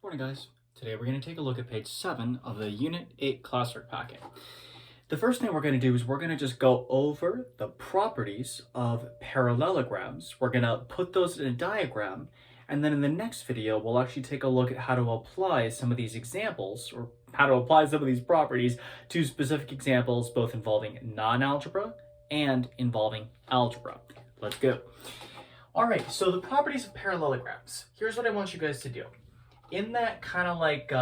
Morning guys. Today we're going to take a look at page 7 of the Unit 8 Classwork packet. The first thing we're going to do is we're going to just go over the properties of parallelograms. We're going to put those in a diagram, and then in the next video we'll actually take a look at how to apply some of these examples, or how to apply some of these properties to specific examples both involving non-algebra and involving algebra. Let's go. Alright, so the properties of parallelograms. Here's what I want you guys to do. In that kind of like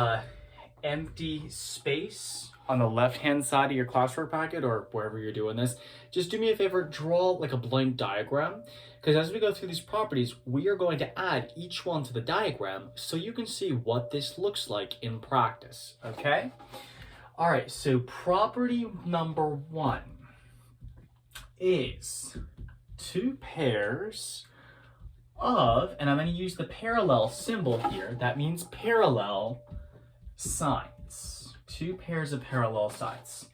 empty space on the left-hand side of your classwork packet or wherever you're doing this, just do me a favor, draw like a blank diagram, because as we go through these properties, we are going to add each one to the diagram so you can see what this looks like in practice, okay? All right, so property number 1 is two pairs of, and I'm going to use the parallel symbol here, that means parallel sides. Two pairs of parallel sides.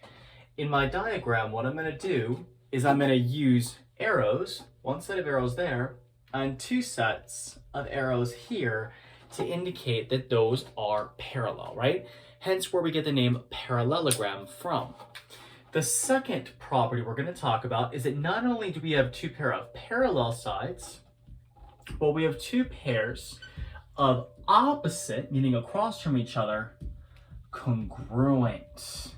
In my diagram, what I'm going to do is I'm going to use arrows, one set of arrows there, and two sets of arrows here to indicate that those are parallel, right? Hence where we get the name parallelogram from. The second property we're going to talk about is that not only do we have two pair of parallel sides, but we have two pairs of opposite, meaning across from each other, congruent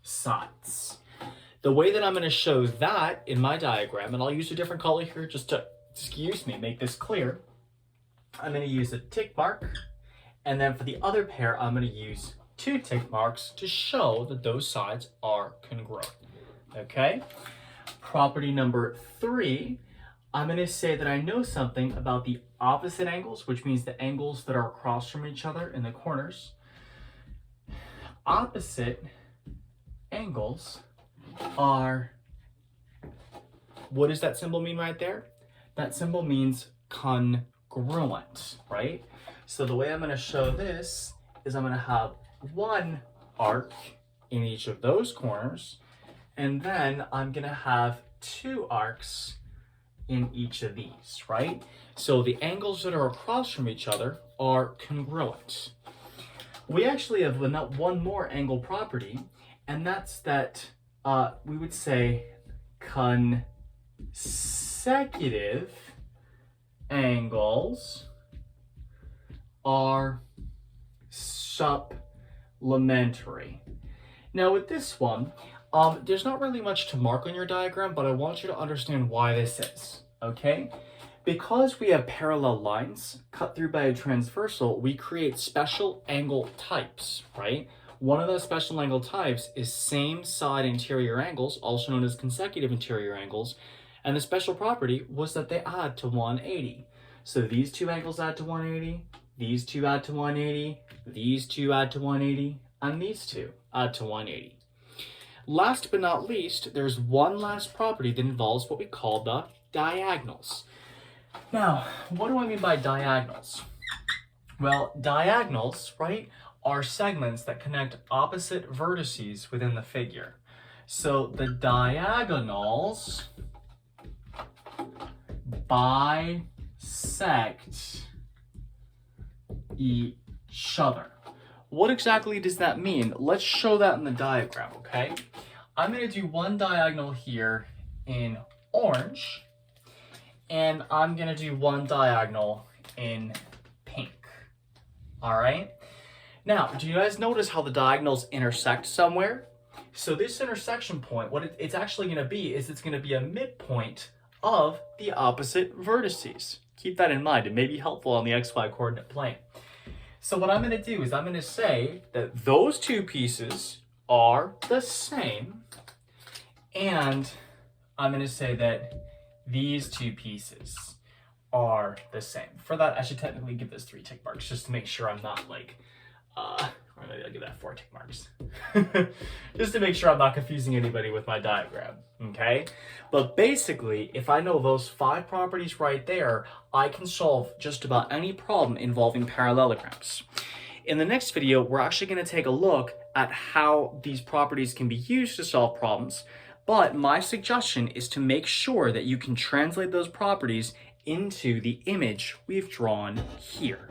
sides. The way that I'm going to show that in my diagram, and I'll use a different color here just to, make this clear. I'm going to use a tick mark, and then for the other pair, I'm going to use two tick marks to show that those sides are congruent. Okay? Property number 3, I'm going to say that I know something about the opposite angles, which means the angles that are across from each other in the corners. Opposite angles are, what does that symbol mean right there? That symbol means congruent, right? So the way I'm going to show this is I'm going to have one arc in each of those corners, and then I'm going to have two arcs in each of these, right? So the angles that are across from each other are congruent. We actually have one more angle property, and that's that we would say consecutive angles are supplementary. Now with this one, there's not really much to mark on your diagram, but I want you to understand why this is, okay? Because we have parallel lines cut through by a transversal, we create special angle types, right? One of those special angle types is same side interior angles, also known as consecutive interior angles, and the special property was that they add to 180. So these two angles add to 180, these two add to 180, these two add to 180, and these two add to 180. Last but not least, there's one last property that involves what we call the diagonals. Now, what do I mean by diagonals? Well, diagonals, right, are segments that connect opposite vertices within the figure. So the diagonals bisect each other. What exactly does that mean? Let's show that in the diagram, okay? I'm going to do one diagonal here in orange, and I'm going to do one diagonal in pink. All right? Now, do you guys notice how the diagonals intersect somewhere? So this intersection point, what it's actually going to be is it's going to be a midpoint of the opposite vertices. Keep that in mind. It may be helpful on the XY coordinate plane. So what I'm going to do is I'm going to say that those two pieces are the same, and I'm going to say that these two pieces are the same. For that, I should technically give this 3 tick marks just to make sure I'm not like, or maybe I'll give that 4 tick marks. Just to make sure I'm not confusing anybody with my diagram, okay? But basically, if I know those 5 properties right there, I can solve just about any problem involving parallelograms. In the next video, we're actually going to take a look at how these properties can be used to solve problems, but my suggestion is to make sure that you can translate those properties into the image we've drawn here.